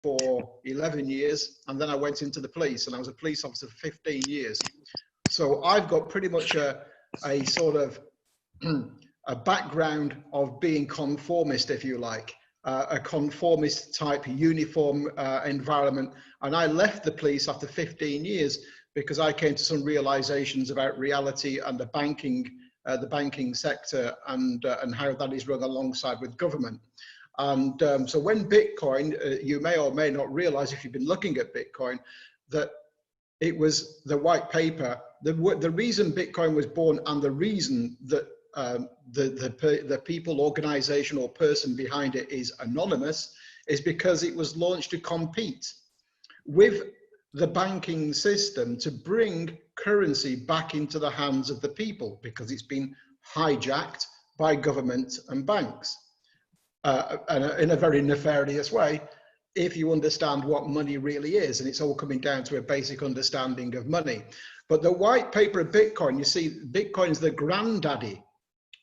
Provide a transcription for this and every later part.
for 11 years, and then I went into the police, and I was a police officer for 15 years. So I've got pretty much a sort of a background of being conformist, if you like, a conformist type uniform environment. And I left the police after 15 years because I came to some realizations about reality and the banking sector and how that is run alongside with government. And so when Bitcoin, you may or may not realize if you've been looking at Bitcoin, that it was the white paper. The reason Bitcoin was born and the reason that the people, organization, or person behind it is anonymous is because it was launched to compete with the banking system to bring currency back into the hands of the people, because it's been hijacked by government and banks and in a very nefarious way, if you understand what money really is. And it's all coming down to a basic understanding of money. But the white paper of Bitcoin, you see, Bitcoin is the granddaddy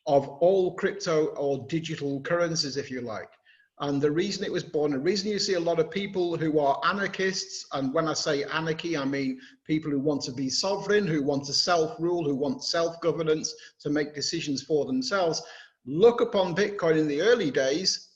of all crypto or digital currencies, if you like. And the reason it was born, the reason you see a lot of people who are anarchists, and when I say anarchy, I mean people who want to be sovereign, who want to self-rule, who want self-governance to make decisions for themselves, look upon Bitcoin in the early days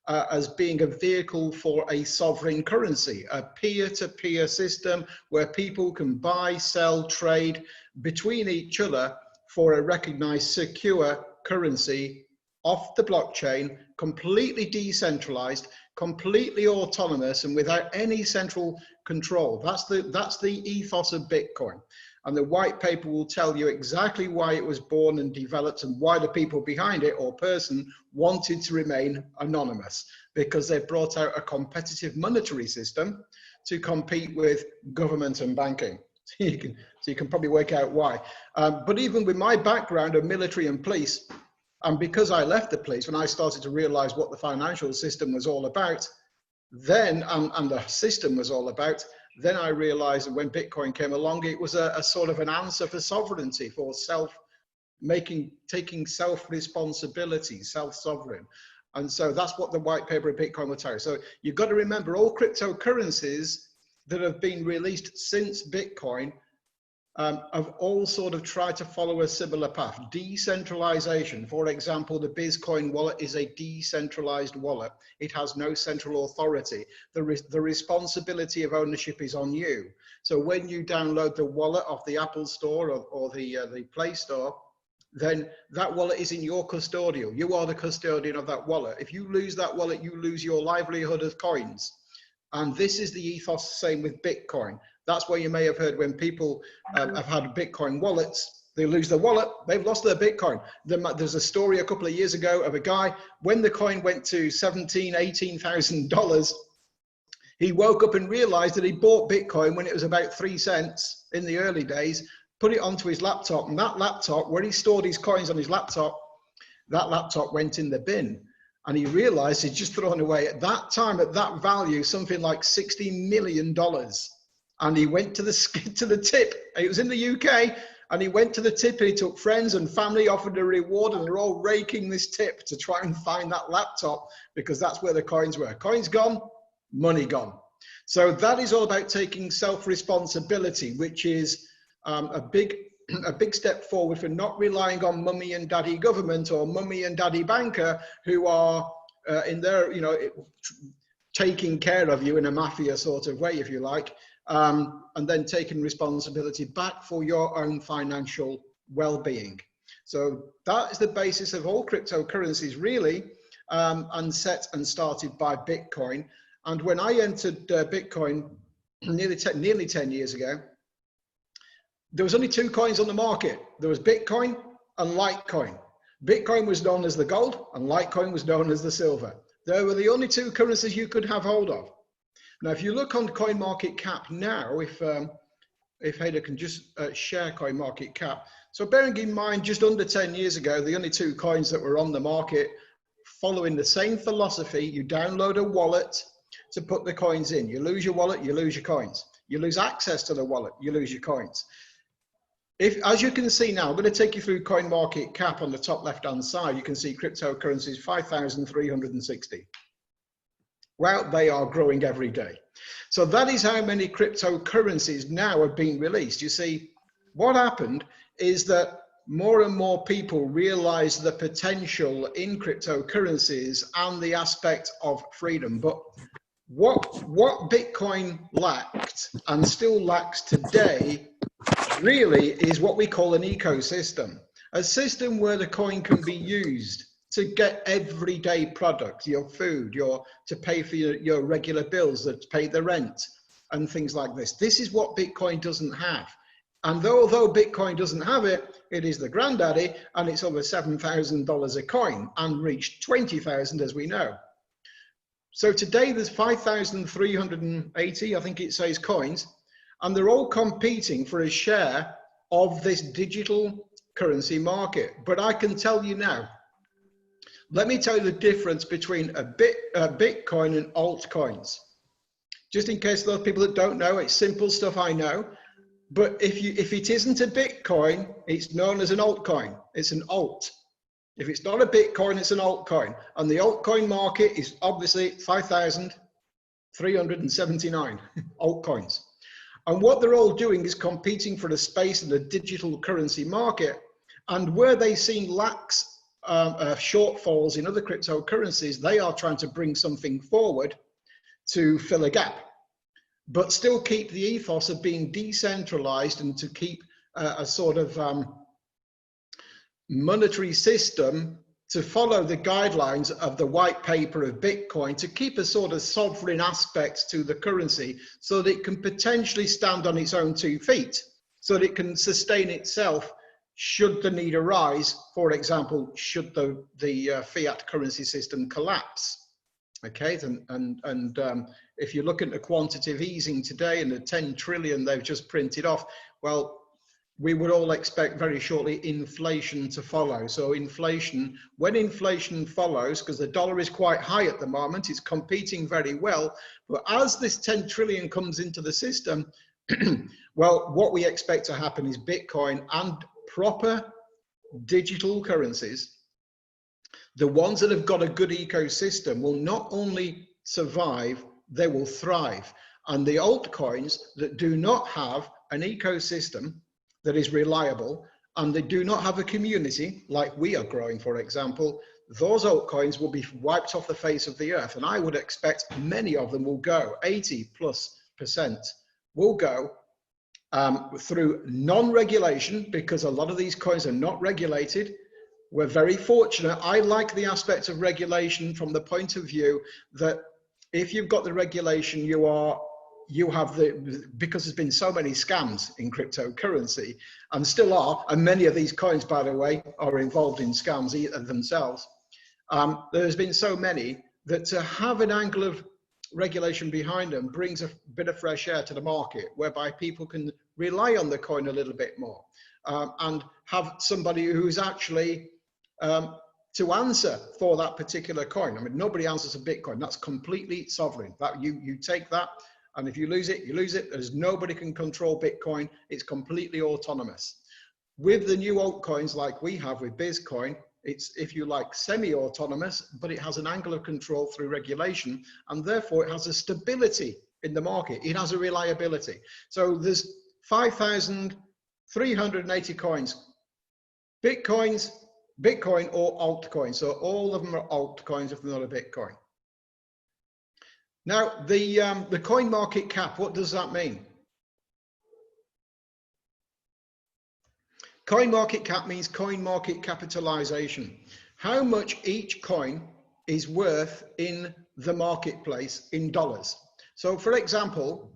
as being a vehicle for a sovereign currency, a peer-to-peer system where people can buy, sell, trade between each other for a recognized secure currency off the blockchain, completely decentralized, completely autonomous, and without any central control. That's the ethos of Bitcoin. And the white paper will tell you exactly why it was born and developed and why the people behind it or person wanted to remain anonymous, because they brought out a competitive monetary system to compete with government and banking. So you can probably work out why. But even with my background of military and police, and because I left the police, when I started to realize what the financial system was all about, then, and the system was all about, then I realized that when Bitcoin came along, it was a sort of an answer for sovereignty, for taking self-responsibility, self-sovereign. And so that's what the white paper of Bitcoin will tell you. So you've got to remember, all cryptocurrencies that have been released since Bitcoin have all sort of tried to follow a similar path. Decentralization, for example, the BizzCoin wallet is a decentralized wallet. It has no central authority. The responsibility of ownership is on you. So when you download the wallet off the Apple Store or the Play Store, then that wallet is in your custodial. You are the custodian of that wallet. If you lose that wallet, you lose your livelihood of coins. And this is the ethos, same with Bitcoin. That's why you may have heard when people have had Bitcoin wallets, they lose their wallet, they've lost their Bitcoin. There's a story a couple of years ago of a guy, when the coin went to $17,000, $18,000, he woke up and realized that he bought Bitcoin when it was about 3 cents in the early days, put it onto his laptop, and that laptop, where he stored his coins on his laptop, that laptop went in the bin. And he realized he'd just thrown away at that time, at that value, something like $60 million. And he went to the tip. It was in the UK, and he went to the tip, and he took friends and family, offered a reward, and they're all raking this tip to try and find that laptop, because that's where the coins were. Coins gone, money gone. So that is all about taking self-responsibility, which is a big step forward for not relying on mummy and daddy government or mummy and daddy banker who are in their, taking care of you in a mafia sort of way, if you like, and then taking responsibility back for your own financial well-being. So that is the basis of all cryptocurrencies, really, and set and started by Bitcoin. And when I entered Bitcoin nearly 10 years ago, there was only 2 coins on the market. There was Bitcoin and Litecoin. Bitcoin was known as the gold, and Litecoin was known as the silver. They were the only 2 currencies you could have hold of. Now, if you look on CoinMarketCap now, if Hader can just share CoinMarketCap. So bearing in mind, just under 10 years ago, the only 2 coins that were on the market following the same philosophy, you download a wallet to put the coins in. You lose your wallet, you lose your coins. You lose access to the wallet, you lose your coins. As you can see now, I'm going to take you through CoinMarketCap on the top left-hand side. You can see cryptocurrencies 5,360. Well, they are growing every day. So that is how many cryptocurrencies now are being released. You see, what happened is that more and more people realize the potential in cryptocurrencies and the aspect of freedom. But what Bitcoin lacked and still lacks today really is what we call an ecosystem, a system where the coin can be used to get everyday products, your food, to pay for your regular bills, to pay the rent and things like this. This is what Bitcoin doesn't have. And although Bitcoin doesn't have it, it is the granddaddy, and it's over $7,000 a coin and reached 20,000 as we know. So today there's 5,380, I think it says, coins, and they're all competing for a share of this digital currency market. But I can tell you now, let me tell you the difference between a Bitcoin and altcoins. Just in case those people that don't know, it's simple stuff, I know. But if it isn't a Bitcoin, it's known as an altcoin. It's an alt. If it's not a Bitcoin, it's an altcoin. And the altcoin market is obviously 5,379 altcoins. And what they're all doing is competing for a space in the digital currency market. And where they've seen lacks, shortfalls in other cryptocurrencies, they are trying to bring something forward to fill a gap, but still keep the ethos of being decentralized and to keep a sort of monetary system to follow the guidelines of the white paper of Bitcoin, to keep a sort of sovereign aspect to the currency so that it can potentially stand on its own 2 feet, so that it can sustain itself should the need arise. For example, should the fiat currency system collapse. Okay, and if you look at the quantitative easing today and the 10 trillion they've just printed off, well, we would all expect very shortly inflation to follow. So inflation, when inflation follows, because the dollar is quite high at the moment, it's competing very well, but as this 10 trillion comes into the system, well, what we expect to happen is Bitcoin and proper digital currencies, the ones that have got a good ecosystem, will not only survive, they will thrive. And the altcoins that do not have an ecosystem that is reliable, and they do not have a community like we are growing, for example, those altcoins will be wiped off the face of the earth. And I would expect many of them will go, 80+% will go through non-regulation, because a lot of these coins are not regulated. We're very fortunate. I like the aspect of regulation from the point of view that if you've got the regulation, you have because there's been so many scams in cryptocurrency, and still are, and many of these coins, by the way, are involved in scams themselves. There's been so many that to have an angle of regulation behind them brings a bit of fresh air to the market, whereby people can rely on the coin a little bit more, and have somebody who's actually to answer for that particular coin. I mean, nobody answers a Bitcoin. That's completely sovereign. That you take that, and if you lose it, you lose it. There's nobody can control Bitcoin. It's completely autonomous. With the new altcoins like we have with BizzCoin, it's, if you like, semi-autonomous, but it has an angle of control through regulation, and therefore it has a stability in the market. It has a reliability. So there's 5,380 coins, Bitcoin or altcoins. So all of them are altcoins if they're not a Bitcoin. Now, the coin market cap, what does that mean? Coin market cap means coin market capitalization. How much each coin is worth in the marketplace in dollars. So for example,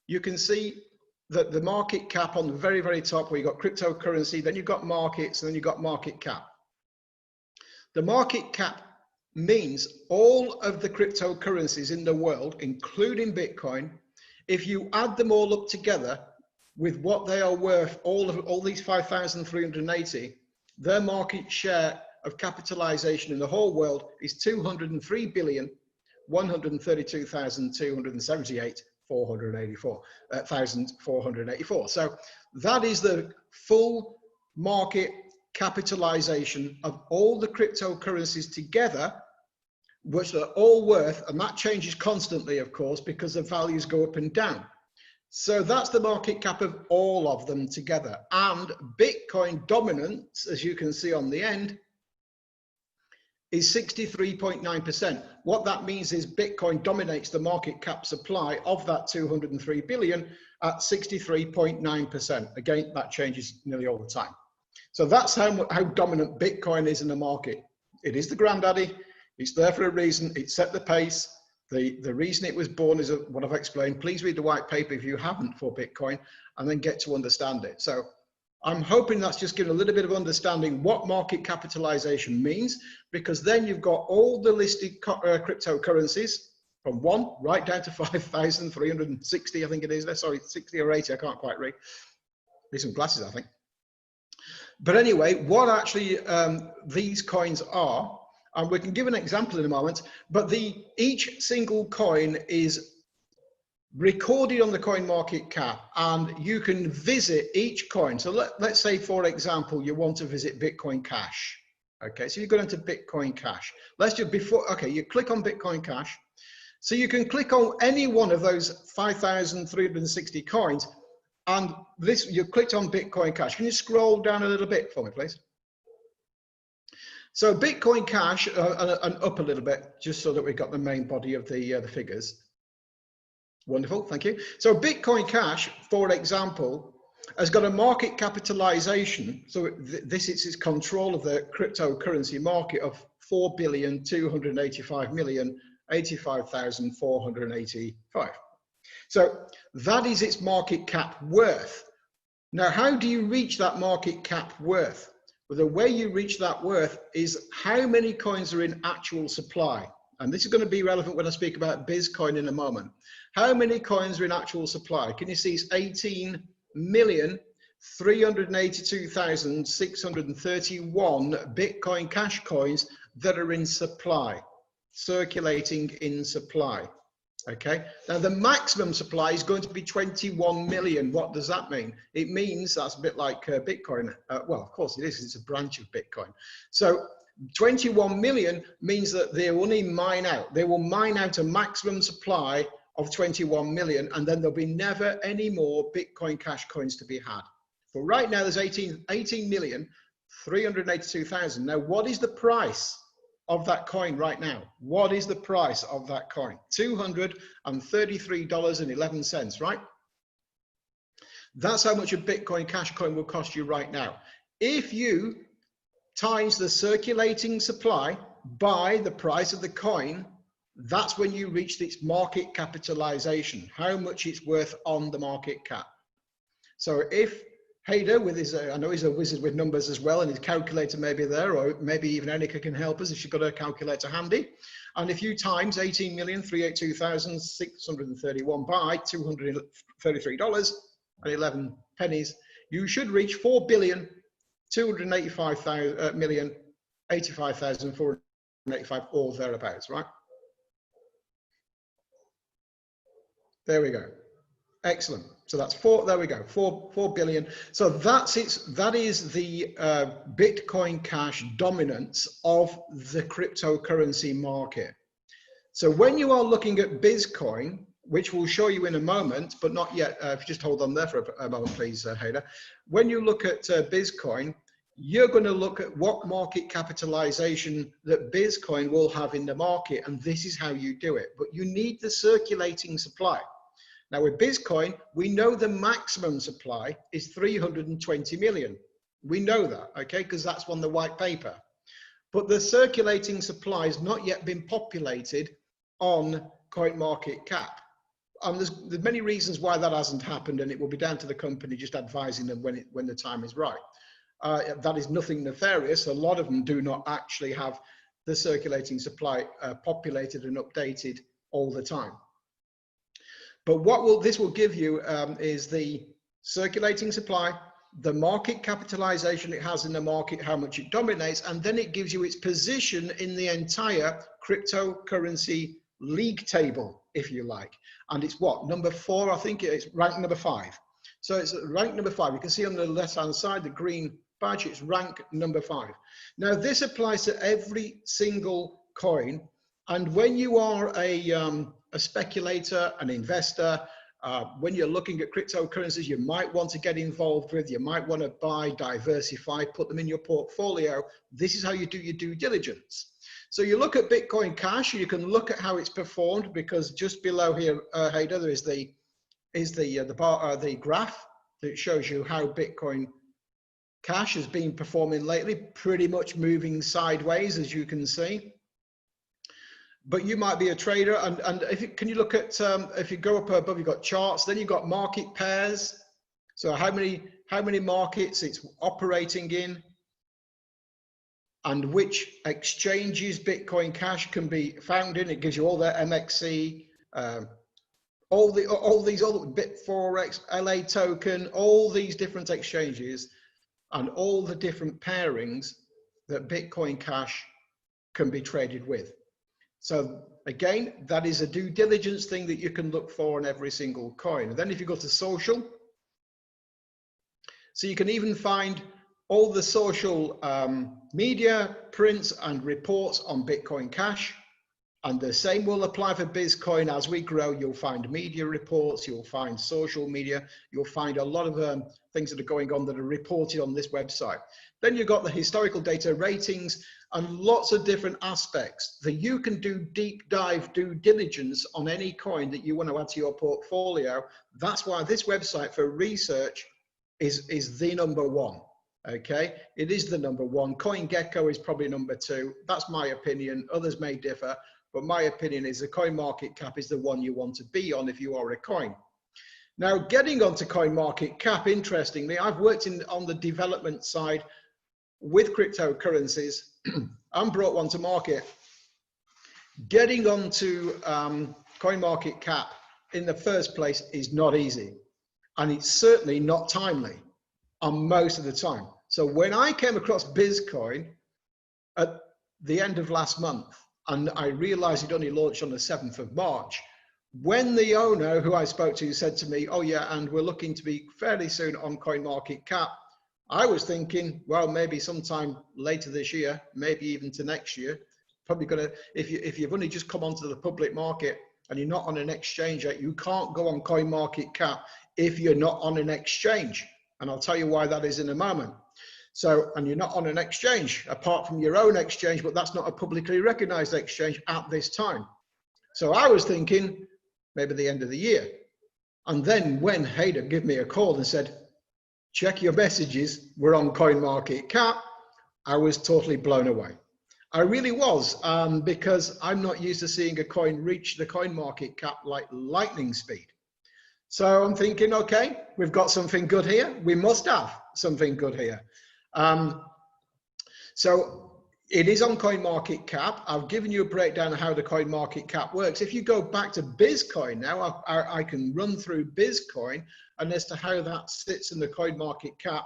you can see that the market cap on the very, very top, where you've got cryptocurrency, then you've got markets, and then you've got market cap. The market cap means all of the cryptocurrencies in the world, including Bitcoin, if you add them all up together with what they are worth, all these 5,380, their market share of capitalization in the whole world is 203,132,278,484. So that is the full market capitalization of all the cryptocurrencies together, which are all worth, and that changes constantly, of course, because the values go up and down. So that's the market cap of all of them together. And Bitcoin dominance, as you can see on the end, is 63.9%. What that means is Bitcoin dominates the market cap supply of that 203 billion at 63.9%. Again, that changes nearly all the time. So that's how dominant Bitcoin is in the market. It is the granddaddy. It's there for a reason. It set the pace. The reason it was born is what I've explained. Please read the white paper if you haven't for Bitcoin, and then get to understand it. So I'm hoping that's just given a little bit of understanding what market capitalization means, because then you've got all the listed cryptocurrencies from 1 right down to 5,360, I think it is. Sorry, 60 or 80, I can't quite read. Need some glasses, I think. But anyway, what actually these coins are, and we can give an example in a moment, but each single coin is recorded on the coin market cap, and you can visit each coin. So let's say, for example, you want to visit Bitcoin Cash. Okay, so you go into Bitcoin Cash. Let's just you click on Bitcoin Cash. So you can click on any one of those 5,360 coins, and you clicked on Bitcoin Cash. Can you scroll down a little bit for me, please? So Bitcoin Cash, and up a little bit, just so that we've got the main body of the figures. Wonderful, thank you. So Bitcoin Cash, for example, has got a market capitalization. So this is its control of the cryptocurrency market of 4,285,085,485. So that is its market cap worth. Now, how do you reach that market cap worth? Well, the way you reach that worth is how many coins are in actual supply. And this is going to be relevant when I speak about BizzCoin in a moment. How many coins are in actual supply? Can you see it's 18,382,631 Bitcoin Cash coins that are in supply, circulating in supply. Okay, now the maximum supply is going to be 21 million. What does that mean? It means that's a bit like Bitcoin. Well, of course it is. It's a branch of Bitcoin. So 21 million means that they only mine out. They will mine out a maximum supply of 21 million, and then there'll be never any more Bitcoin Cash coins to be had. But right now there's 18,382,000. Now, what is the price of that coin right now? What is the price of that coin? $233.11, right? That's how much a Bitcoin Cash coin will cost you right now. If you times the circulating supply by the price of the coin, that's when you reach its market capitalization, how much it's worth on the market cap. So if Hader, with his, I know he's a wizard with numbers as well, and his calculator may be there, or maybe even Annika can help us if she's got a calculator handy. And if you times 18,382,631 by $233.11, you should reach 4,285,085,485, or thereabouts, right? There we go. Excellent. So that's there we go, 4 billion. So that is the Bitcoin Cash dominance of the cryptocurrency market. So when you are looking at BizzCoin, which we'll show you in a moment, but not yet, if you just hold on there for a moment, please, Hader. When you look at BizzCoin, you're going to look at what market capitalization that BizzCoin will have in the market, and this is how you do it. But you need the circulating supply. Now with BizzCoin, we know the maximum supply is 320 million. We know that, okay, because that's on the white paper. But the circulating supply has not yet been populated on CoinMarketCap. And there's many reasons why that hasn't happened, and it will be down to the company just advising them when the time is right. That is nothing nefarious. A lot of them do not actually have the circulating supply populated and updated all the time. But what this will give you is the circulating supply, the market capitalization it has in the market, how much it dominates, and then it gives you its position in the entire cryptocurrency league table, if you like. And it's what, number 4? I think it's rank number 5. So it's rank number 5. You can see on the left-hand side, the green badge, it's rank number 5. Now, this applies to every single coin And when you are a speculator, an investor, when you're looking at cryptocurrencies, you might want to get involved with, you might want to buy, diversify, put them in your portfolio. This is how you do your due diligence. So you look at Bitcoin Cash, you can look at how it's performed, because just below here, Hader, there is the graph that shows you how Bitcoin Cash has been performing lately, pretty much moving sideways, as you can see. But you might be a trader, and can you look at, if you go up above, you've got charts, then you've got market pairs. So how many markets it's operating in, and which exchanges Bitcoin Cash can be found in. It gives you all the MXC, all these Bitforex, LA token, all these different exchanges, and all the different pairings that Bitcoin Cash can be traded with. So again, that is a due diligence thing that you can look for in every single coin. And then if you go to social, so you can even find all the social media, prints and reports on Bitcoin Cash. And the same will apply for BizzCoin. As we grow, you'll find media reports, you'll find social media, you'll find a lot of things that are going on that are reported on this website. Then you've got the historical data, ratings, and lots of different aspects that you can do deep dive due diligence on any coin that you want to add to your portfolio. That's why this website for research is the number one. Okay, it is the number one. CoinGecko is probably number two. That's my opinion. Others may differ, but my opinion is the CoinMarketCap is the one you want to be on if you are a coin. Now, getting onto CoinMarketCap, interestingly, I've worked on the development side with cryptocurrencies and brought one to market. Getting onto CoinMarketCap in the first place is not easy, and it's certainly not timely on most of the time. So when I came across BizzCoin at the end of last month, and I realized it only launched on the 7th of March, when the owner who I spoke to said to me, oh yeah, and we're looking to be fairly soon on CoinMarketCap, I was thinking, well, maybe sometime later this year, maybe even to next year. Probably gonna, if you've only just come onto the public market and you're not on an exchange yet, you can't go on CoinMarketCap if you're not on an exchange. And I'll tell you why that is in a moment. So, and you're not on an exchange apart from your own exchange, but that's not a publicly recognized exchange at this time. So I was thinking maybe the end of the year. And then when Hader gave me a call and said, check your messages, we're on CoinMarketCap, I was totally blown away. I really was, because I'm not used to seeing a coin reach the CoinMarketCap like lightning speed. So I'm thinking, okay, we've got something good here. We must have something good here. So it is on CoinMarketCap. I've given you a breakdown of how the CoinMarketCap works. If you go back to BizzCoin now, I can run through BizzCoin and as to how that sits in the CoinMarketCap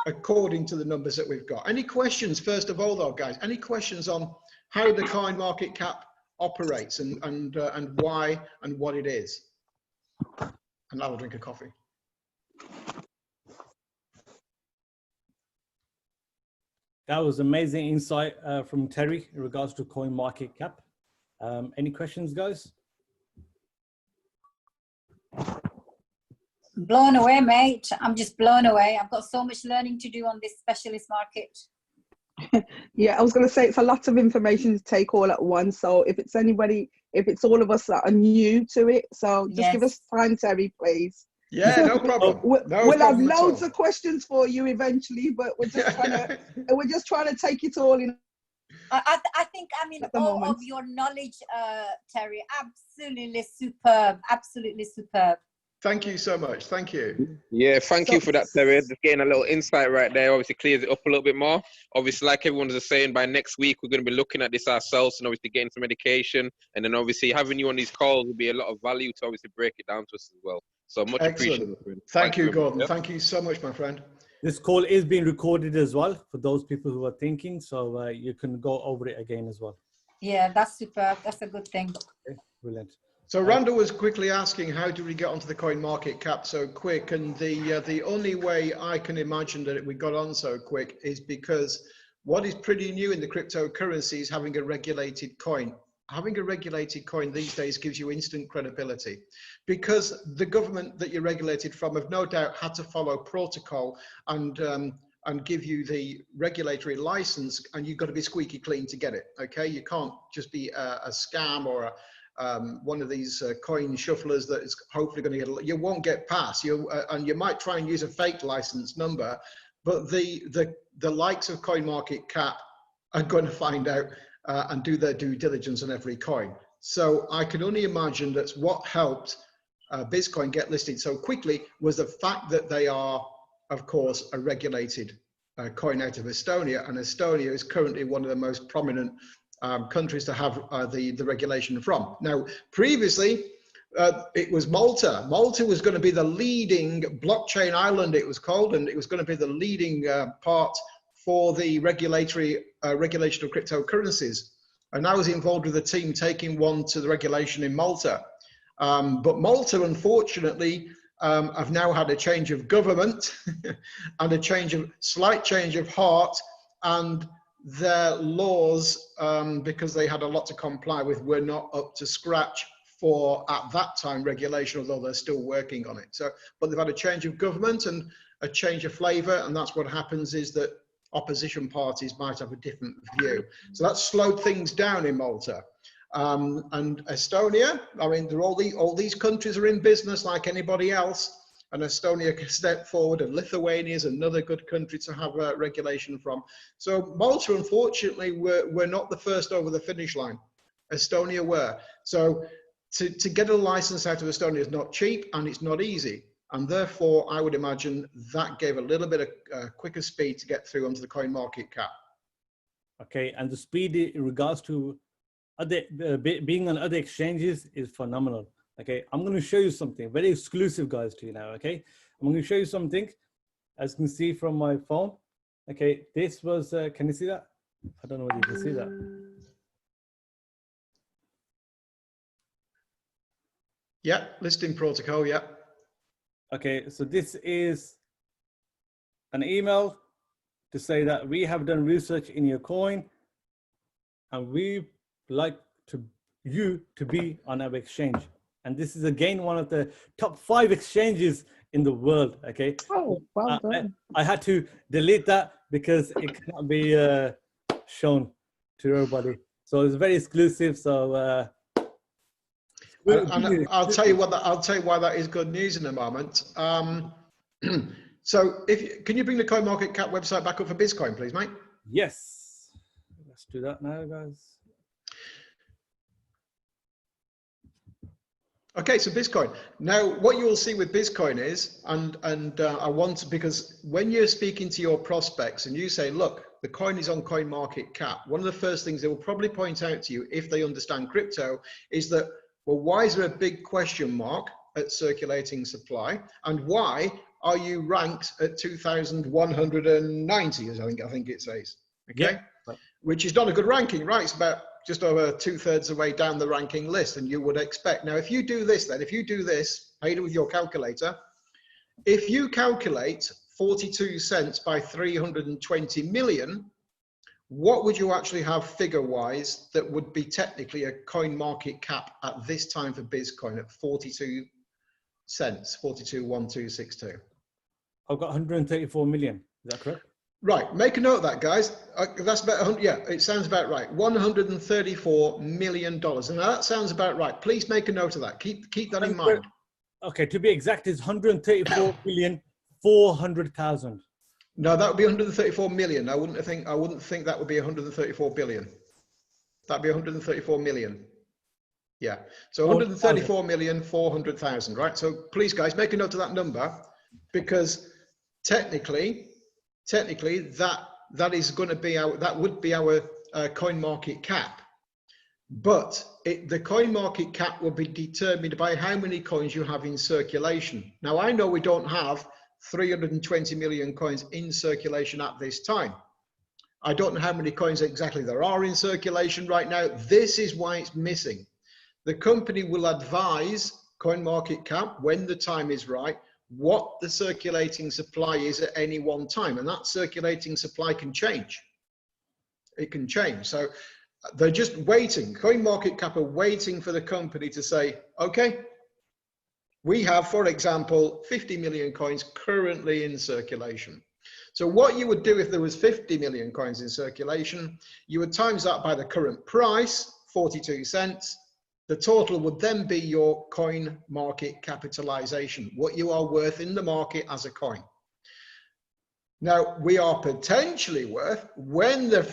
according to the numbers that we've got. Any questions, first of all, though, guys? Any questions on how the CoinMarketCap operates and why and what it is? And I'll drink a coffee. That was amazing insight from Terry in regards to CoinMarketCap. Any questions, guys? Blown away, mate. I'm just blown away. I've got so much learning to do on this specialist market. Yeah, I was going to say it's a lot of information to take all at once. So if it's anybody, if it's all of us that are new to it, so just give us time, Terry, please. Yeah, no problem. We'll have loads of questions for you eventually, but we're just trying to take it all in. I think I'm in awe of your knowledge, Terry. Absolutely superb. Absolutely superb. Thank you so much. Thank you. Yeah, thank you for that, Terry. Just getting a little insight right there. Obviously clears it up a little bit more. Obviously, like everyone's saying, by next week, we're going to be looking at this ourselves and obviously getting some education. And then obviously having you on these calls will be a lot of value to obviously break it down to us as well. So much appreciated. Thank you, Gordon. Yep. Thank you so much, my friend. This call is being recorded as well for those people who are thinking. So you can go over it again as well. Yeah, that's superb. That's a good thing. Okay, brilliant. So Randall was quickly asking, how do we get onto the CoinMarketCap so quick? And the only way I can imagine that we got on so quick is because what is pretty new in the cryptocurrency is having a regulated coin having a regulated coin these days gives you instant credibility, because the government that you're regulated from have no doubt had to follow protocol and give you the regulatory license, and you've got to be squeaky clean to get it. Okay, you can't just be a scam or one of these coin shufflers that is hopefully going to get. You won't get past. And you might try and use a fake license number, but the likes of CoinMarketCap are going to find out and do their due diligence on every coin. So I can only imagine that's what helped BizzCoin get listed so quickly was the fact that they are, of course, a regulated coin out of Estonia, and Estonia is currently one of the most prominent countries to have the regulation from. Now, previously, it was Malta. Malta was going to be the leading blockchain island, it was called, and it was going to be the leading part for the regulation of cryptocurrencies. And I was involved with a team taking one to the regulation in Malta. But Malta, unfortunately, have now had a change of government and a slight change of heart, and their laws, because they had a lot to comply with, were not up to scratch for, at that time, regulation, although they're still working on it. So, but they've had a change of government and a change of flavor, and that's what happens, is that opposition parties might have a different view. So that slowed things down in Malta. And Estonia, I mean, all these countries are in business like anybody else, and Estonia can step forward, and Lithuania is another good country to have regulation from. So Malta, unfortunately, were not the first over the finish line. Estonia were. So to get a license out of Estonia is not cheap, and it's not easy. And therefore, I would imagine that gave a little bit of quicker speed to get through onto the CoinMarketCap. Okay, and the speed in regards to being on other exchanges is phenomenal. Okay, I'm going to show you something very exclusive, guys, to you now. Okay, I'm going to show you something, as you can see from my phone. Okay, this was, can you see that? I don't know whether you can see that. Yeah, listing protocol, yeah. Okay, so this is an email to say that we have done research in your coin, and we like you to be on our exchange. And this is again one of the top 5 exchanges in the world. Okay. Oh, well done. I had to delete that because it cannot be shown to everybody. So it's very exclusive. So and I'll tell you why that is good news in a moment. So can you bring the CoinMarketCap website back up for BizzCoin, please, mate? Yes. Let's do that now, guys. Okay, so BizzCoin. Now, what you will see with BizzCoin is, and I want to, because when you're speaking to your prospects and you say, look, the coin is on CoinMarketCap, one of the first things they will probably point out to you, if they understand crypto, is that, well, why is there a big question mark at circulating supply? And why are you ranked at 2,190, as I think it says, okay? Yeah. Which is not a good ranking, right? It's about just over 2/3 the way down the ranking list, and you would expect. Now, if you do this, then, if you do this, paid with your calculator, if you calculate 42 cents by 320 million, what would you actually have figure-wise that would be technically a coin market cap at this time for BizzCoin at 42 cents, 42.1262? I've got 134 million. Is that correct? Right, make a note of that, guys. That's about, yeah, it sounds about right. $134 million. And that sounds about right. Please make a note of that. Keep that in mind. Okay, to be exact, it's 134,400,000. No, that would be 134 million. I wouldn't think that would be 134 billion. That'd be 134 million. Yeah. So 134,400,000, right? So please, guys, make a note of that number, because technically that is going to be that would be our coin market cap. But the coin market cap will be determined by how many coins you have in circulation. Now, I know we don't have 320 million coins in circulation at this time. I don't know how many coins exactly there are in circulation right now. This is why it's missing. The company will advise CoinMarketCap when the time is right what the circulating supply is at any one time, and that circulating supply can change. It can change. So They're just waiting. CoinMarketCap are waiting for the company to say, okay, we have, for example, 50 million coins currently in circulation. So what you would do if there was 50 million coins in circulation, you would times that by the current price, 42 cents. The total would then be your coin market capitalization, what you are worth in the market as a coin. Now, we are potentially worth, when the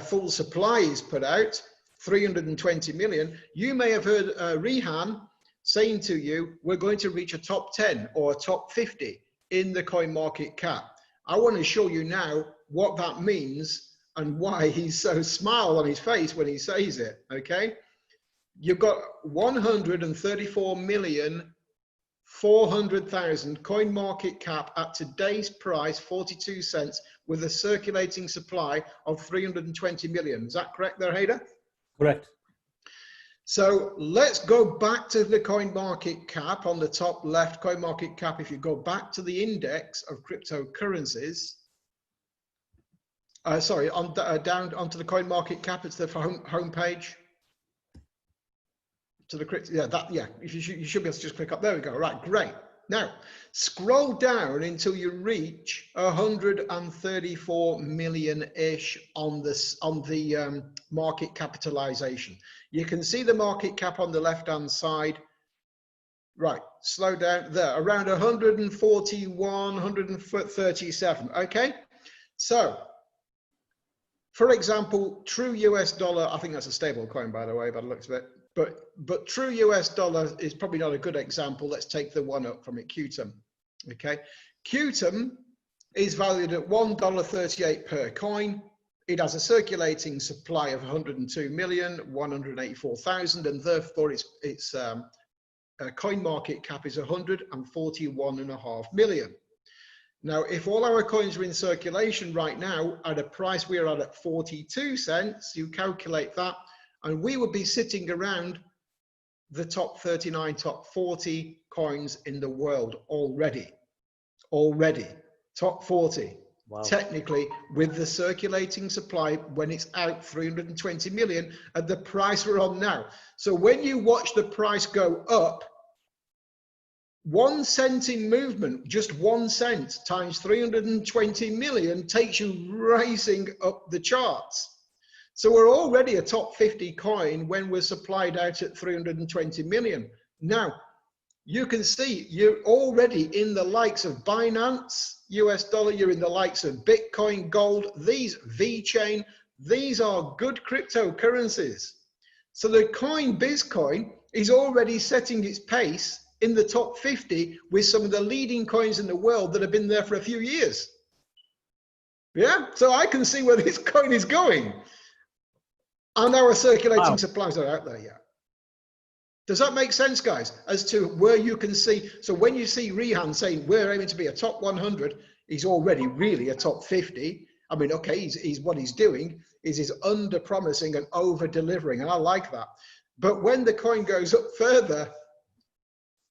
full supply is put out, 320 million. You may have heard Rehan saying to you, we're going to reach a top 10 or a top 50 in the coin market cap. I want to show you now what that means and why he's so smile on his face when he says it, okay? You've got 134,400,000 coin market cap at today's price, 42 cents, with a circulating supply of 320 million. Is that correct there, Hader? Correct. So let's go back to the coin market cap on the top left. Coin market cap, if you go back to the index of cryptocurrencies, sorry, down onto the coin market cap, it's the home page. To the crypto, yeah, that, yeah, you should be able to just click up. There we go. Right, great. Now scroll down until you reach 134 million-ish on the market capitalization. You can see the market cap on the left-hand side. Right, slow down there, around 141, 137. Okay, so for example, true US dollar, I think that's a stable coin, by the way, by the looks of it. But true US dollar is probably not a good example. Let's take the one up from it, QTUM. Okay, QTUM is valued at $1.38 per coin. It has a circulating supply of 102,184,000, and therefore its coin market cap is 141.5 million. Now, if all our coins are in circulation right now at a price we are at 42 cents, you calculate that, and we would be sitting around the top 39, top 40 coins in the world already. Top 40. Wow. Technically, with the circulating supply, when it's out 320 million at the price we're on now. So when you watch the price go up, 1 cent in movement, just 1 cent times 320 million takes you racing up the charts. So we're already a top 50 coin when we're supplied out at 320 million. Now, you can see you're already in the likes of Binance, US dollar, you're in the likes of Bitcoin, gold, these VeChain, these are good cryptocurrencies. So the coin BizzCoin is already setting its pace in the top 50 with some of the leading coins in the world that have been there for a few years. Yeah, so I can see where this coin is going. And our circulating supplies are out there yet. Does that make sense, guys? As to where you can see, so when you see Rehan saying we're aiming to be a top 100, he's already really a top 50. I mean, okay, he's what he's doing is he's under promising and over delivering, and I like that. But when the coin goes up further,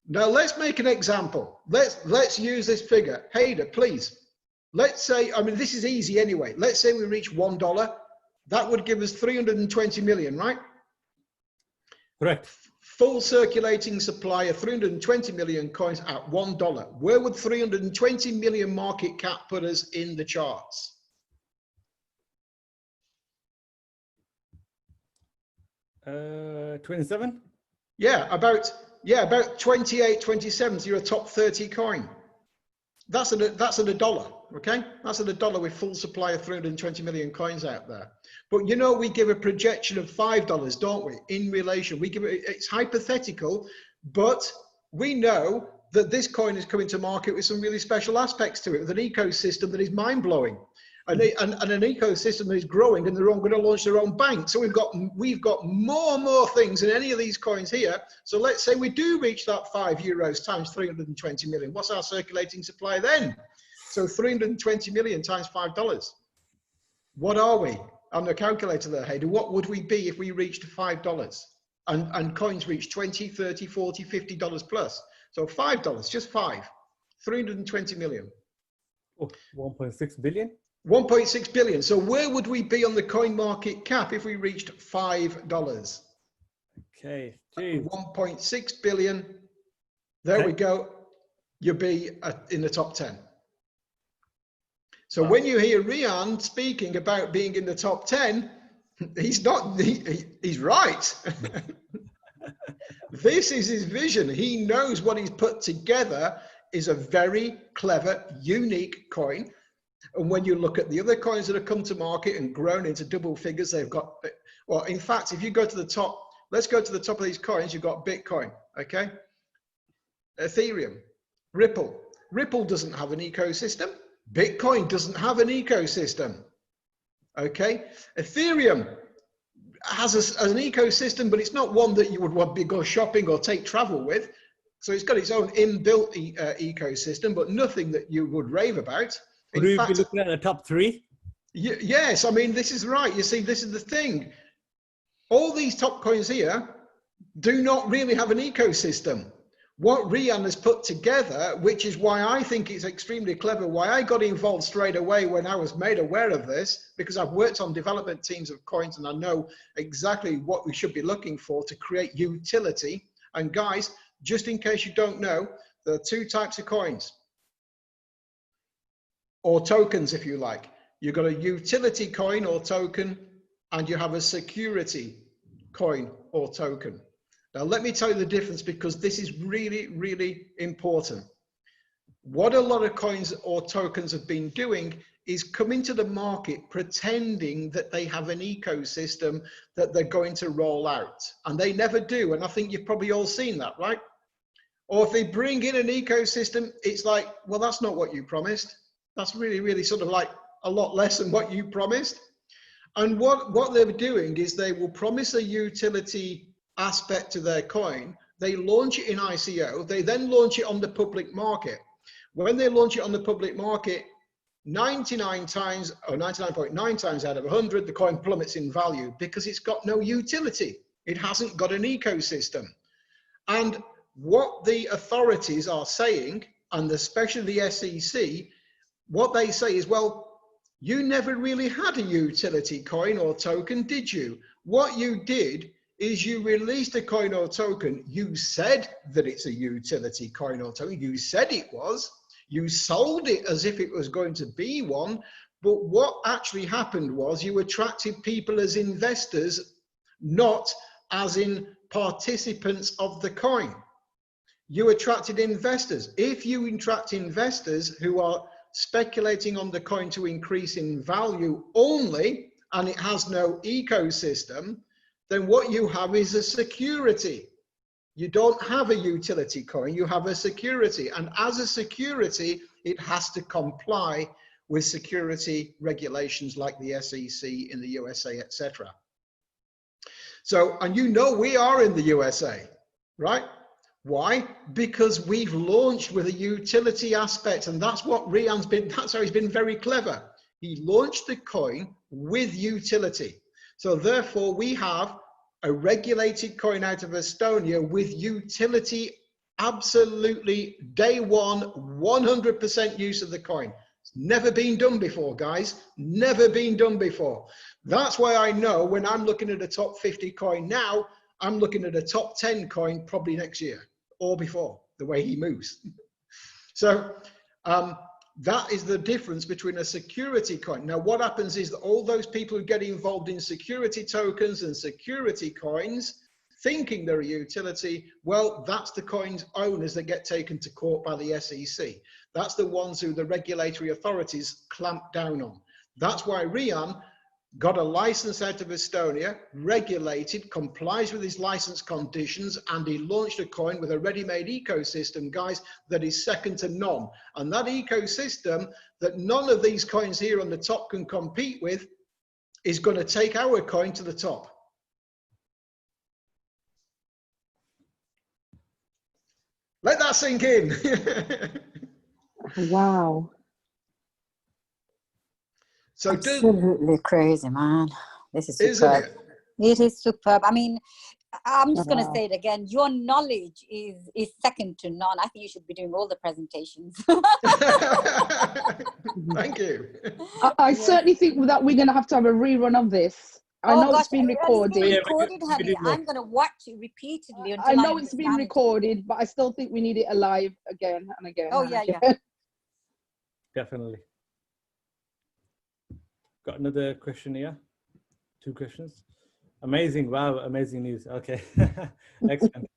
now let's make an example. Let's use this figure. Hader, please. Let's say, I mean, this is easy anyway. Let's say we reach $1. That would give us 320 million, right? Correct. Full circulating supply of 320 million coins at $1. Where would 320 million market cap put us in the charts? 27? Yeah, about 28, 27. So you're a top 30 coin. That's at a dollar, okay? That's at a dollar with full supply of 320 million coins out there. But you know, we give a projection of $5, don't we? In relation, we give it's hypothetical, but we know that this coin is coming to market with some really special aspects to it, with an ecosystem that is mind-blowing, and an ecosystem that is growing, and they're all going to launch their own bank. So we've got more and more things than any of these coins here. So let's say we do reach that €5 times 320 million. What's our circulating supply then? So 320 million times $5. What are we? On the calculator there, Hader, what would we be if we reached $5 and coins reach 20, 30, 40, $50 plus? So $5, just 5, 320 million. Oh, 1.6 billion. 1.6 billion. So where would we be on the coin market cap if we reached $5? Okay, geez. 1.6 billion. There we go. You'll be in the top 10. So when you hear Rian speaking about being in the top 10, he's not, he's right. This is his vision. He knows what he's put together is a very clever, unique coin. And when you look at the other coins that have come to market and grown into double figures, they've got, well, in fact, if you go to the top, let's go to the top of these coins, you've got Bitcoin, okay? Ethereum, Ripple. Ripple doesn't have an ecosystem. Bitcoin doesn't have an ecosystem, okay? Ethereum has an ecosystem, but it's not one that you would want to go shopping or take travel with. So it's got its own inbuilt ecosystem, but nothing that you would rave about. Would we be looking at the top 3? Yes, I mean, this is right. You see, this is the thing. All these top coins here do not really have an ecosystem. What Rian has put together, which is why I think it's extremely clever, why I got involved straight away when I was made aware of this, because I've worked on development teams of coins and I know exactly what we should be looking for to create utility. And guys, just in case you don't know, there are 2 types of coins, or tokens, if you like. You've got a utility coin or token, and you have a security coin or token. Now, let me tell you the difference, because this is really, really important. What a lot of coins or tokens have been doing is coming to the market pretending that they have an ecosystem that they're going to roll out, and they never do. And I think you've probably all seen that, right? Or if they bring in an ecosystem, it's like, well, that's not what you promised. That's really, really sort of like a lot less than what you promised. And what they're doing is they will promise a utility aspect to their coin. They launch it in ICO. They then launch it on the public market. When they launch it on the public market, 99 times or 99.9 times out of 100, the coin plummets in value because it's got no utility. It hasn't got an ecosystem. And what the authorities are saying, and especially the SEC, what they say is, well, you never really had a utility coin or token, did you? What you did is you released a coin or token. You said that it's a utility coin or token. You said it was. You sold it as if it was going to be one. But what actually happened was you attracted people as investors, not as in participants of the coin. You attracted investors. If you attract investors who are speculating on the coin to increase in value only, and it has no ecosystem, then what you have is a security. You don't have a utility coin, you have a security. And as a security, it has to comply with security regulations like the SEC in the USA, etc. So, and you know we are in the USA, right? Why? Because we've launched with a utility aspect, and that's what Rian's been, that's how he's been very clever. He launched the coin with utility. So therefore we have a regulated coin out of Estonia with utility, absolutely day one, 100% use of the coin. It's never been done before, guys, never been done before. That's why I know when I'm looking at a top 50 coin now, I'm looking at a top 10 coin probably next year or before, the way he moves. So that is the difference between a security coin. Now, what happens is that all those people who get involved in security tokens and security coins, thinking they're a utility, well, that's the coin's owners that get taken to court by the SEC. That's the ones who the regulatory authorities clamp down on. That's why Rian got a license out of Estonia, regulated, complies with his license conditions, and he launched a coin with a ready-made ecosystem, guys, that is second to none. And that ecosystem that none of these coins here on the top can compete with is going to take our coin to the top. Let that sink in. Wow. So absolutely crazy, man. This is superb. Isn't it? It is superb. I mean, I'm just going to say it again. Your knowledge is second to none. I think you should be doing all the presentations. Thank you. I certainly think that we're going to have a rerun of this. I know it's been recorded. It's been recorded, honey. I'm going to watch it repeatedly until I know it's been recorded, but I still think we need it alive again and again. Oh, and yeah, again. yeah. Definitely. Got another question here. 2 questions. Amazing. Wow. Amazing news. Okay. Excellent.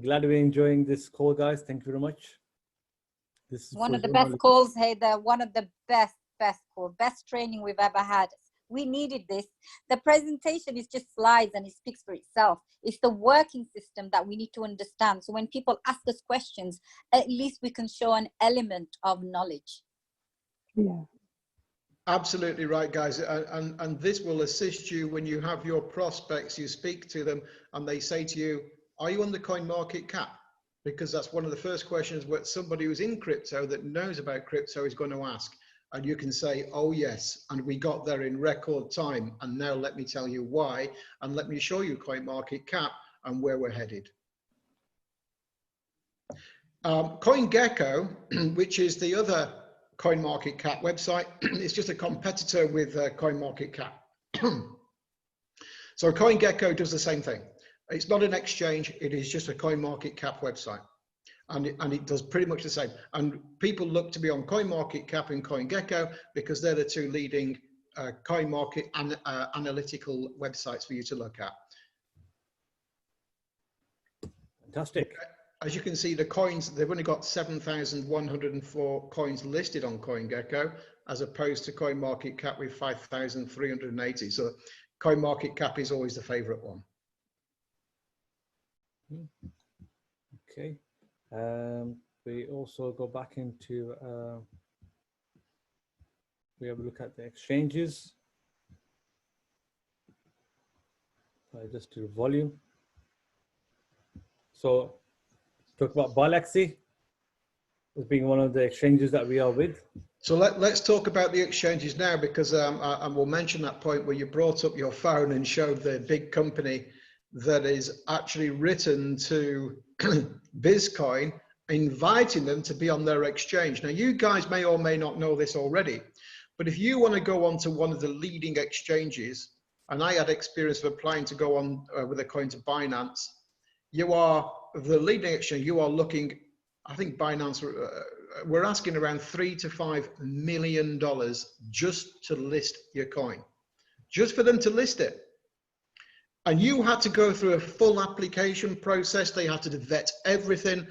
Glad we're enjoying this call, guys. Thank you very much. This is one of the best calls, Heather. One of the best calls, best training we've ever had. We needed this. The presentation is just slides and it speaks for itself. It's the working system that we need to understand. So when people ask us questions, at least we can show an element of knowledge. Yeah. Absolutely right, guys. And this will assist you when you have your prospects, you speak to them and they say to you, are you on the coin market cap? Because that's one of the first questions what somebody who's in crypto that knows about crypto is going to ask. And you can say, oh yes, and we got there in record time. And now let me tell you why, and let me show you coin market cap and where we're headed. CoinGecko, which is the other CoinMarketCap website, it's just a competitor with CoinMarketCap. So CoinGecko does the same thing. It's not an exchange, it is just a CoinMarketCap website. And it does pretty much the same. And people look to be on CoinMarketCap and CoinGecko because they're the 2 leading coin market analytical websites for you to look at. Fantastic. As you can see, the coins, they've only got 7,104 coins listed on CoinGecko, as opposed to CoinMarketCap with 5,380. So CoinMarketCap is always the favorite one. Okay. We also go back into, we have a look at the exchanges. I just do volume. So talk about Bilaxy as being one of the exchanges that we are with. So let's talk about the exchanges now, because and we'll mention that point where you brought up your phone and showed the big company that is actually written to BizzCoin, inviting them to be on their exchange. Now, you guys may or may not know this already, but if you want to go on to one of the leading exchanges, and I had experience of applying to go on with a coin to Binance, you are the leading exchange, you are looking, I think Binance, we're asking around $3 to $5 million just to list your coin, just for them to list it. And you had to go through a full application process. They had to vet everything.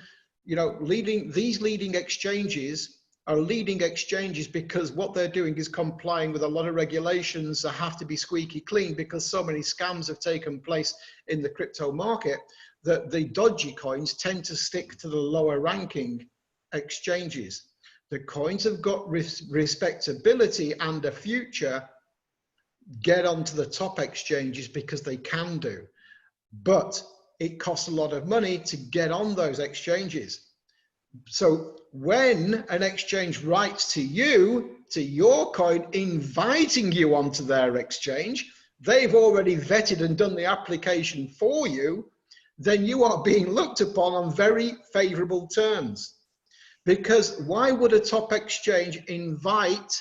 You know, these leading exchanges are leading exchanges because what they're doing is complying with a lot of regulations that have to be squeaky clean, because so many scams have taken place in the crypto market that the dodgy coins tend to stick to the lower ranking exchanges. The coins have got respectability and a future, get onto the top exchanges because they can do, but it costs a lot of money to get on those exchanges. So when an exchange writes to you, to your coin, inviting you onto their exchange, they've already vetted and done the application for you, then you are being looked upon on very favorable terms. Because why would a top exchange invite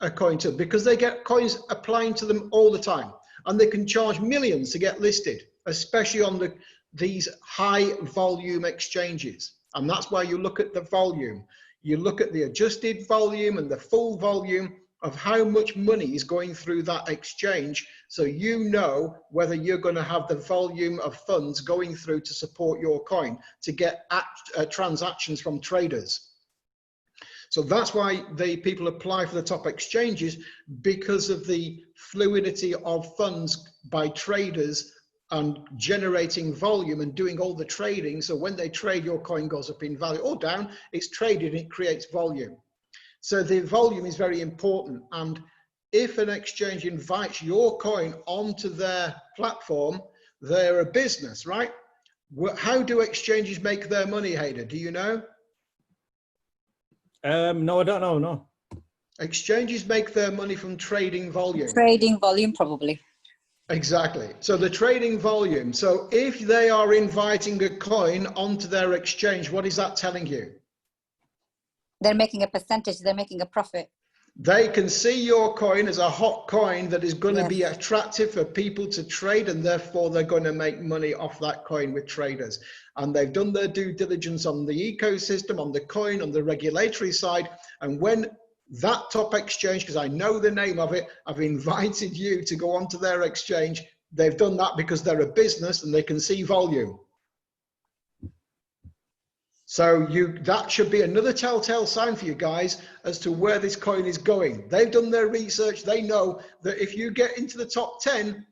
a coin to? Because they get coins applying to them all the time, and they can charge millions to get listed, especially on these high volume exchanges. And that's why you look at the volume. You look at the adjusted volume and the full volume of how much money is going through that exchange, so you know whether you're going to have the volume of funds going through to support your coin, to get transactions from traders. So that's why people apply for the top exchanges, because of the fluidity of funds by traders and generating volume and doing all the trading. So when they trade, your coin goes up in value or down, it's traded and it creates volume. So the volume is very important. And if an exchange invites your coin onto their platform, they're a business, right? How do exchanges make their money, Hader? Do you know? No, I don't know, no. Exchanges make their money from trading volume. Trading volume, probably. Exactly. So the trading volume. So if they are inviting a coin onto their exchange, what is that telling you? They're making a percentage. They're making a profit. They can see your coin as a hot coin that is going to be Yes. attractive for people to trade, and therefore they're going to make money off that coin with traders. And they've done their due diligence on the ecosystem, on the coin, on the regulatory side. And when that top exchange, because I know the name of it, I've invited you to go onto their exchange, they've done that because they're a business and they can see volume. So that should be another telltale sign for you guys as to where this coin is going. They've done their research. They know that if you get into the top 10,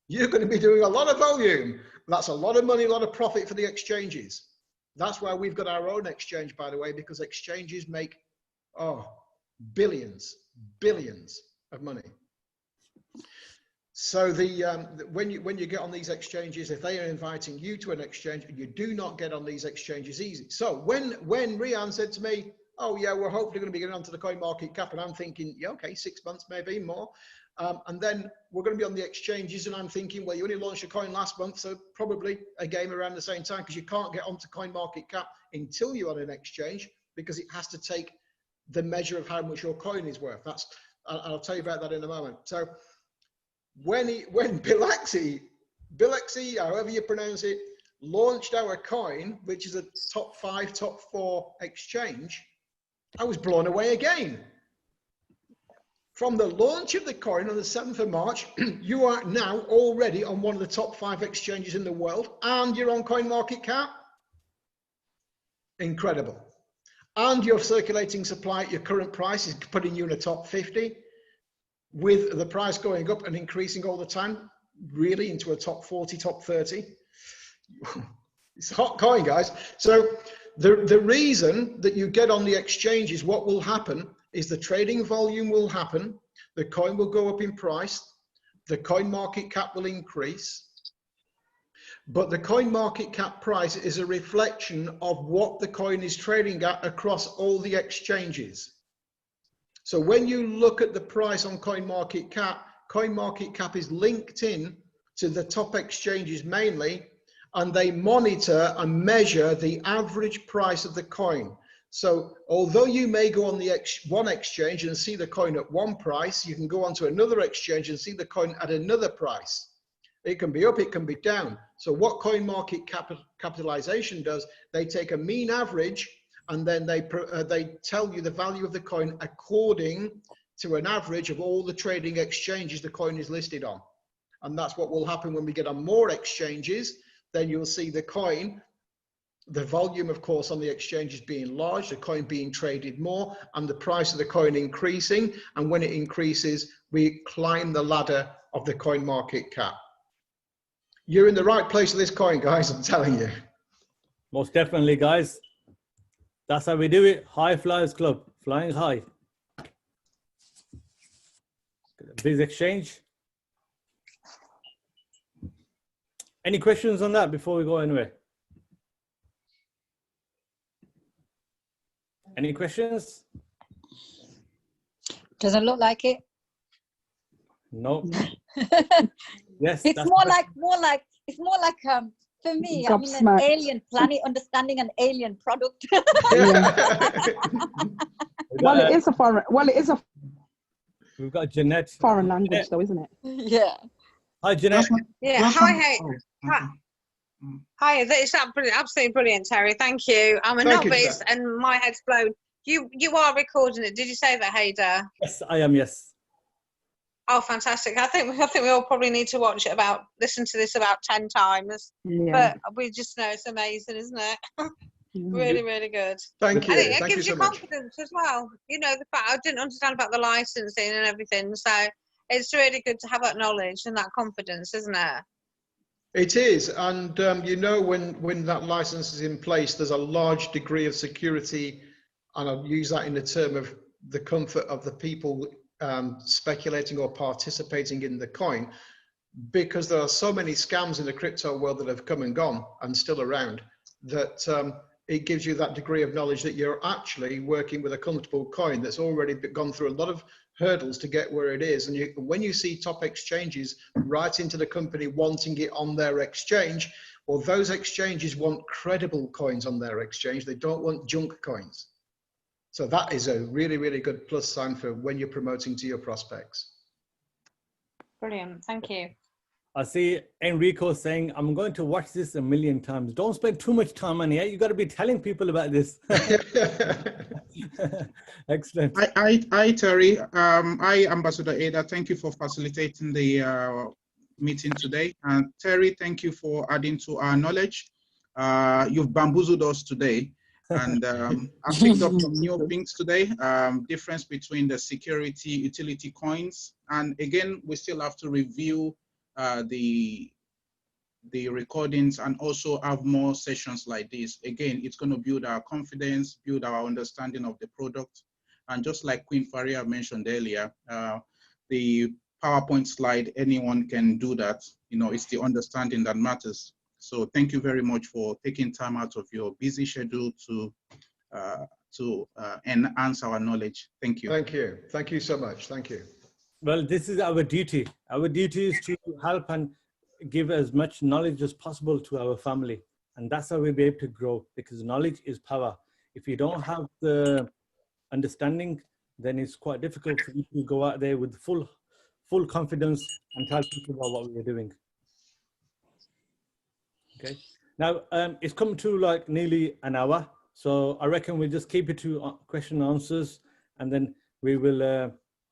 you're going to be doing a lot of volume. That's a lot of money, a lot of profit for the exchanges. That's why we've got our own exchange, by the way, because exchanges make, billions of money. So when you get on these exchanges, if they are inviting you to an exchange, you do not get on these exchanges easy. So when Rian said to me, oh yeah, we're hopefully going to be getting onto the coin market cap, and I'm thinking, yeah, okay, 6 months, maybe more. And then we're going to be on the exchanges, and I'm thinking, well, you only launched a coin last month, so probably a game around the same time, because you can't get onto coin market cap until you're on an exchange, because it has to take the measure of how much your coin is worth. I'll tell you about that in a moment. So when BizzTrade, however you pronounce it, launched our coin, which is a top 5, top 4 exchange, I was blown away again. From the launch of the coin on the 7th of March, you are now already on one of the top 5 exchanges in the world, and you're on coin market cap. Incredible. And your circulating supply at your current price is putting you in a top 50. With the price going up and increasing all the time, really into a top 40, top 30. It's a hot coin, guys. So the reason that you get on the exchanges, what will happen is the trading volume will happen, the coin will go up in price, the coin market cap will increase, but the coin market cap price is a reflection of what the coin is trading at across all the exchanges. So when you look at the price on coin market cap is linked in to the top exchanges mainly, and they monitor and measure the average price of the coin. So although you may go on the one exchange and see the coin at one price, you can go on to another exchange and see the coin at another price. It can be up, it can be down. So what coin market capitalization does, they take a mean average, and then they tell you the value of the coin according to an average of all the trading exchanges the coin is listed on. And that's what will happen when we get on more exchanges. Then you'll see the coin, the volume, of course, on the exchanges being large, the coin being traded more, and the price of the coin increasing. And when it increases, we climb the ladder of the coin market cap. You're in the right place with this coin, guys, I'm telling you. Most definitely, guys. That's how we do it. High Flyers Club, flying high. Biz Exchange. Any questions on that before we go anywhere? Any questions? Doesn't look like it. No. Yes. It's more like for me, I'm in an alien planet understanding an alien product. Well, it is a foreign. Well, it is a. We've got Jeanette. Foreign language, though, isn't it? Yeah. Hi, Jeanette. Yeah. Hi. Hi. It's absolutely brilliant, Terry. Thank you. I'm a novice, and my head's blown. You are recording it. Did you say that, Hader? Yes, I am. Yes. Oh, fantastic! I think we all probably need to listen to this about 10 times. Yeah. But we just know it's amazing, isn't it? Really, really good. Thank you. I think it gives you confidence as well. You know, the fact I didn't understand about the licensing and everything, so it's really good to have that knowledge and that confidence, isn't it? It is, and you know, when that license is in place, there's a large degree of security, and I'll use that in the term of the comfort of the people speculating or participating in the coin, because there are so many scams in the crypto world that have come and gone and still around, that it gives you that degree of knowledge that you're actually working with a comfortable coin that's already gone through a lot of hurdles to get where it is. And when you see top exchanges right into the company wanting it on their exchange, well, those exchanges want credible coins on their exchange. They don't want junk coins. So that is a really, really good plus sign for when you're promoting to your prospects. Brilliant. Thank you. I see Enrico saying, I'm going to watch this a million times. Don't spend too much time on it. You got to be telling people about this. Excellent. Hi, Terry. Hi, Ambassador Ada. Thank you for facilitating the meeting today. And Terry, thank you for adding to our knowledge. You've bamboozled us today. And I picked up some new things today. Difference between the security utility coins. And again, we still have to review the recordings and also have more sessions like this. Again, it's going to build our confidence, build our understanding of the product. And just like Queen Faria mentioned earlier, the PowerPoint slide, anyone can do that. You know, it's the understanding that matters. So thank you very much for taking time out of your busy schedule to enhance our knowledge. Thank you. Thank you. Thank you so much. Thank you. Well, this is our duty. Our duty is to help and give as much knowledge as possible to our family. And that's how we'll be able to grow, because knowledge is power. If you don't have the understanding, then it's quite difficult for you to go out there with full confidence and tell people about what we're doing. Okay. Now, it's come to like nearly an hour. So I reckon we'll just keep it to question and answers, and then we will,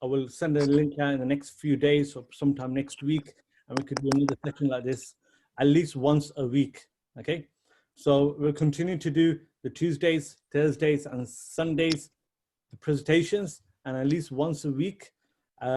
I will send a link out in the next few days or sometime next week, and we could do another session like this at least once a week. Okay. So we'll continue to do the Tuesdays, Thursdays, and Sundays, the presentations, and at least once a week